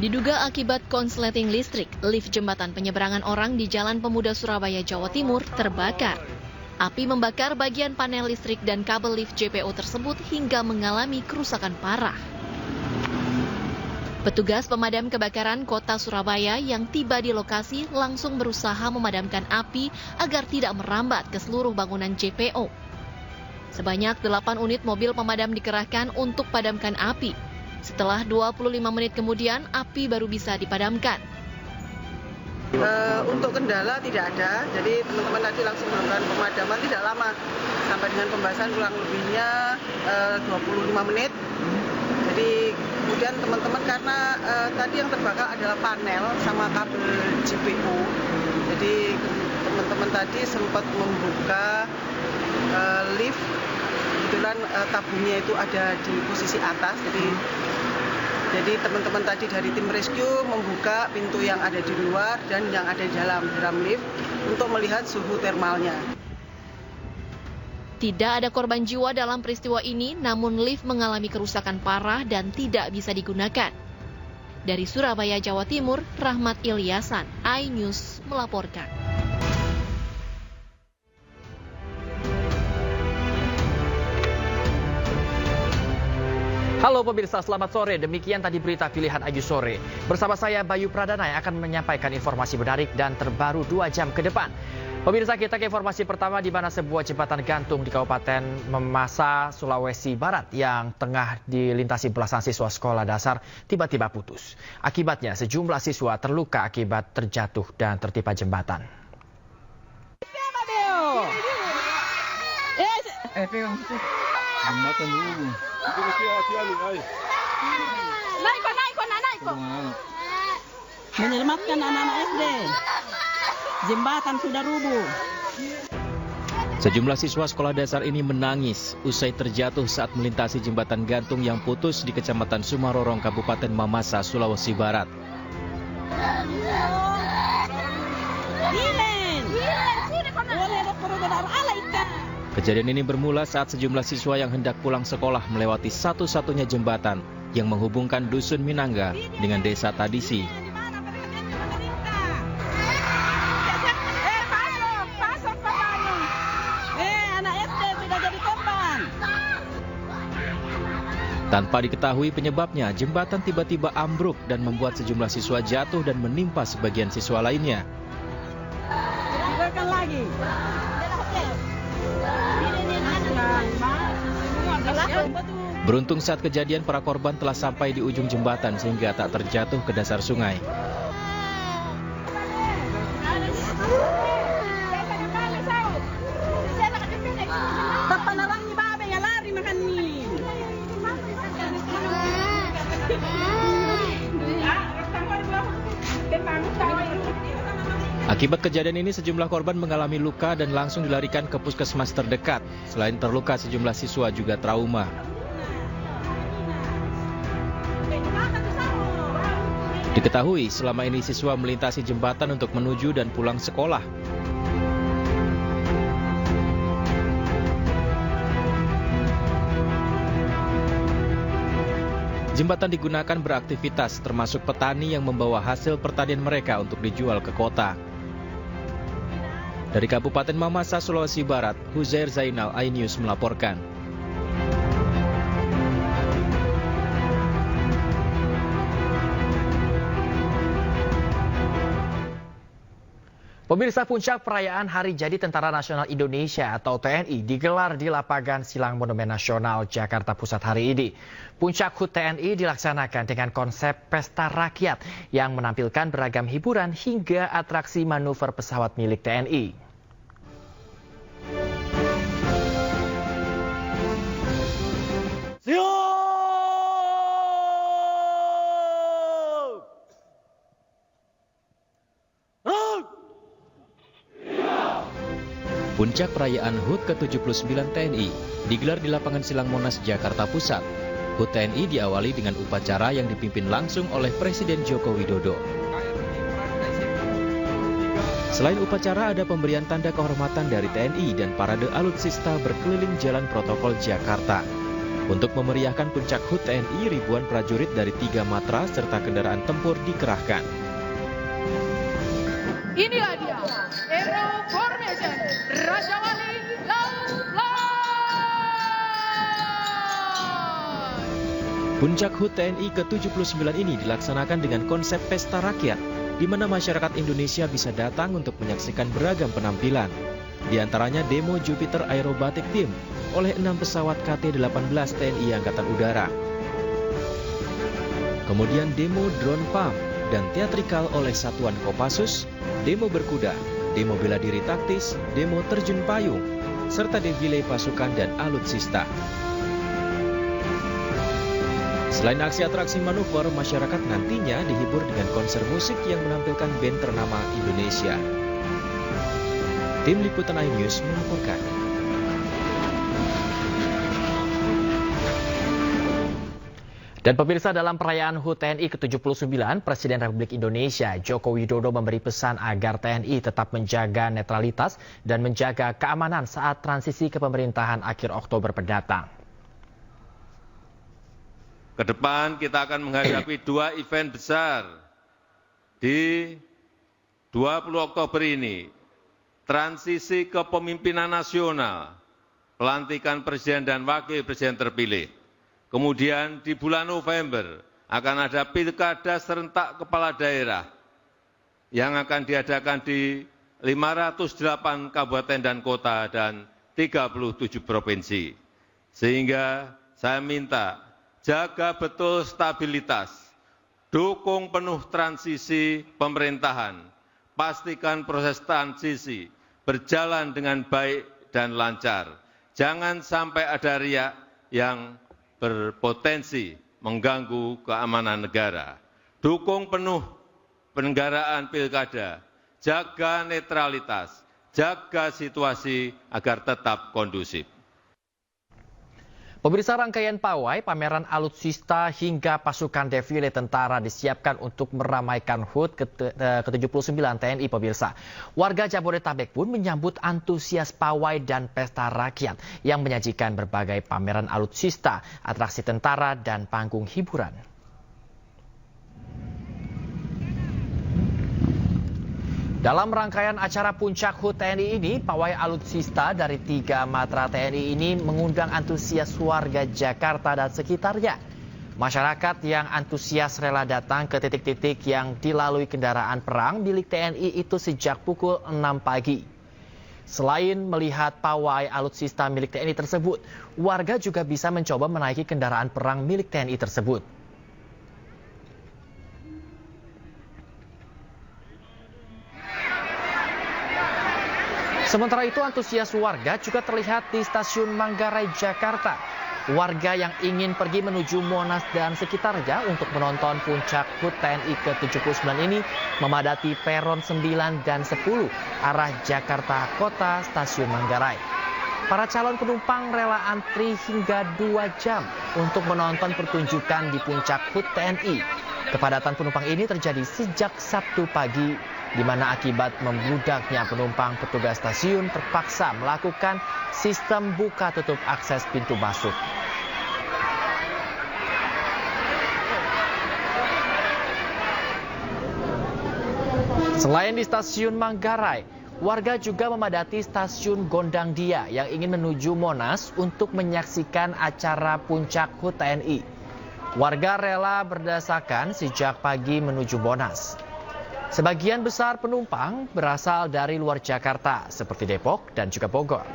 Diduga akibat konsleting listrik, lift jembatan penyeberangan orang di Jalan Pemuda Surabaya, Jawa Timur terbakar. Api membakar bagian panel listrik dan kabel lift JPO tersebut hingga mengalami kerusakan parah. Petugas pemadam kebakaran Kota Surabaya yang tiba di lokasi langsung berusaha memadamkan api agar tidak merambat ke seluruh bangunan JPO. Sebanyak 8 unit mobil pemadam dikerahkan untuk padamkan api. Setelah 25 menit kemudian, api baru bisa dipadamkan. Untuk kendala tidak ada, jadi teman-teman tadi langsung melakukan pemadaman tidak lama. Sampai dengan pembahasan kurang lebihnya 25 menit. Jadi kemudian teman-teman karena tadi yang terbakar adalah panel sama kabel JPO. Jadi teman-teman tadi sempat membuka lift. Kebetulan tabungnya itu ada di posisi atas, jadi teman-teman tadi dari tim rescue membuka pintu yang ada di luar dan yang ada di dalam lift untuk melihat suhu termalnya. Tidak ada korban jiwa dalam peristiwa ini, namun lift mengalami kerusakan parah dan tidak bisa digunakan. Dari Surabaya, Jawa Timur, Rahmat Ilyasan, iNews melaporkan. Halo pemirsa, selamat sore. Demikian tadi berita pilihan Ayu Sore. Bersama saya Bayu Pradana yang akan menyampaikan informasi menarik dan terbaru 2 jam ke depan. Pemirsa, kita ke informasi pertama di mana sebuah jembatan gantung di Kabupaten Mamasa, Sulawesi Barat yang tengah dilintasi belasan siswa sekolah dasar tiba-tiba putus. Akibatnya sejumlah siswa terluka akibat terjatuh dan tertimpa jembatan. Jembatan dulu. Naik. Menyelamatkan anak-anak SD. Jembatan sudah rubuh. Sejumlah siswa sekolah dasar ini menangis usai terjatuh saat melintasi jembatan gantung yang putus di Kecamatan Sumarorong, Kabupaten Mamasa, Sulawesi Barat. Kejadian ini bermula saat sejumlah siswa yang hendak pulang sekolah melewati satu-satunya jembatan yang menghubungkan Dusun Minangga dengan Desa Tadisi. Tanpa diketahui penyebabnya, jembatan tiba-tiba ambruk dan membuat sejumlah siswa jatuh dan menimpa sebagian siswa lainnya. Beruntung saat kejadian para korban telah sampai di ujung jembatan sehingga tak terjatuh ke dasar sungai. Akibat kejadian ini sejumlah korban mengalami luka dan langsung dilarikan ke puskesmas terdekat. Selain terluka, sejumlah siswa juga trauma. Diketahui selama ini siswa melintasi jembatan untuk menuju dan pulang sekolah. Jembatan digunakan beraktivitas termasuk petani yang membawa hasil pertanian mereka untuk dijual ke kota. Dari Kabupaten Mamasa, Sulawesi Barat, Huzair Zainal, iNews melaporkan. Pemirsa, puncak perayaan Hari Jadi Tentara Nasional Indonesia atau TNI digelar di lapangan Silang Monumen Nasional Jakarta Pusat hari ini. Puncak HUT TNI dilaksanakan dengan konsep pesta rakyat yang menampilkan beragam hiburan hingga atraksi manuver pesawat milik TNI. Puncak perayaan HUT ke-79 TNI digelar di lapangan Silang Monas, Jakarta Pusat. HUT TNI diawali dengan upacara yang dipimpin langsung oleh Presiden Joko Widodo. Selain upacara, ada pemberian tanda kehormatan dari TNI dan parade alutsista berkeliling jalan protokol Jakarta. Untuk memeriahkan puncak HUT TNI, ribuan prajurit dari 3 matra serta kendaraan tempur dikerahkan. Inilah dia, Aero Formation Raja Wali Laut Line. Puncak HUT TNI ke-79 ini dilaksanakan dengan konsep pesta rakyat, di mana masyarakat Indonesia bisa datang untuk menyaksikan beragam penampilan. Di antaranya demo Jupiter Aerobatic Team oleh 6 pesawat KT-18 TNI Angkatan Udara. Kemudian demo drone pump dan teatrikal oleh Satuan Kopassus, demo berkuda, demo bela diri taktis, demo terjun payung, serta defile pasukan dan alutsista. Selain aksi-atraksi manuver, masyarakat nantinya dihibur dengan konser musik yang menampilkan band ternama Indonesia. Tim Liputan iNews melaporkan. Dan pemirsa, dalam perayaan HUT TNI ke-79, Presiden Republik Indonesia Joko Widodo memberi pesan agar TNI tetap menjaga netralitas dan menjaga keamanan saat transisi kepemerintahan akhir Oktober mendatang. Kedepan kita akan menghadapi 2 event besar di 20 Oktober ini. Transisi kepemimpinan nasional, pelantikan Presiden dan Wakil Presiden terpilih. Kemudian di bulan November akan ada pilkada serentak kepala daerah yang akan diadakan di 508 kabupaten dan kota dan 37 provinsi. Sehingga saya minta jaga betul stabilitas, dukung penuh transisi pemerintahan, pastikan proses transisi berjalan dengan baik dan lancar. Jangan sampai ada riak yang berpotensi mengganggu keamanan negara. Dukung penuh penyelenggaraan pilkada, jaga netralitas, jaga situasi agar tetap kondusif. Pemirsa, rangkaian pawai, pameran alutsista hingga pasukan defile tentara disiapkan untuk meramaikan HUT ke-79 TNI, pemirsa. Warga Jabodetabek pun menyambut antusias pawai dan pesta rakyat yang menyajikan berbagai pameran alutsista, atraksi tentara, dan panggung hiburan. Dalam rangkaian acara puncak HUT TNI ini, pawai alutsista dari 3 matra TNI ini mengundang antusias warga Jakarta dan sekitarnya. Masyarakat yang antusias rela datang ke titik-titik yang dilalui kendaraan perang milik TNI itu sejak pukul 6 pagi. Selain melihat pawai alutsista milik TNI tersebut, warga juga bisa mencoba menaiki kendaraan perang milik TNI tersebut. Sementara itu, antusias warga juga terlihat di Stasiun Manggarai, Jakarta. Warga yang ingin pergi menuju Monas dan sekitarnya untuk menonton puncak HUT TNI ke-79 ini memadati peron 9 dan 10 arah Jakarta Kota Stasiun Manggarai. Para calon penumpang rela antri hingga 2 jam untuk menonton pertunjukan di puncak HUT TNI. Kepadatan penumpang ini terjadi sejak Sabtu pagi, di mana akibat membludaknya penumpang, petugas stasiun terpaksa melakukan sistem buka tutup akses pintu masuk. Selain di Stasiun Manggarai, warga juga memadati Stasiun Gondang Dia yang ingin menuju Monas untuk menyaksikan acara puncak HUT TNI. Warga rela berdesakan sejak pagi menuju Monas. Sebagian besar penumpang berasal dari luar Jakarta, seperti Depok dan juga Bogor.